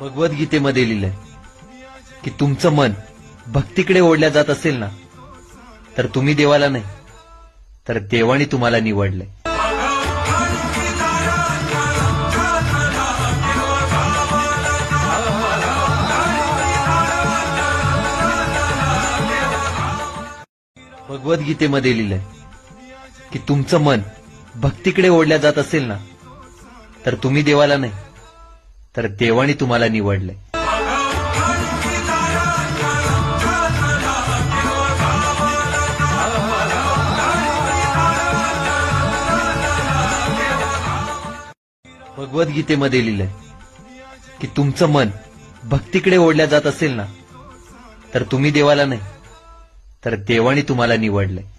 भगवद्गीतेमध्ये लिहिलंय की तुमचं मन भक्तीकडे ओढल्या जात असेल ना, तर तुम्ही देवाला नाही, तर देवाने तुम्हाला निवडलंय. भगवद्गीतेमध्ये लिहिलंय की तुमचं मन भक्तीकडे ओढल्या जात असेल ना, तर तुम्ही देवाला नाही, तर देवाने तुम्हाला निवडलंय. भगवद्गीतेमध्ये लिहिलंय की तुमचं मन भक्तीकडे ओढल्या जात असेल ना, तर तुम्ही देवाला नाही, तर देवाने तुम्हाला निवडलंय.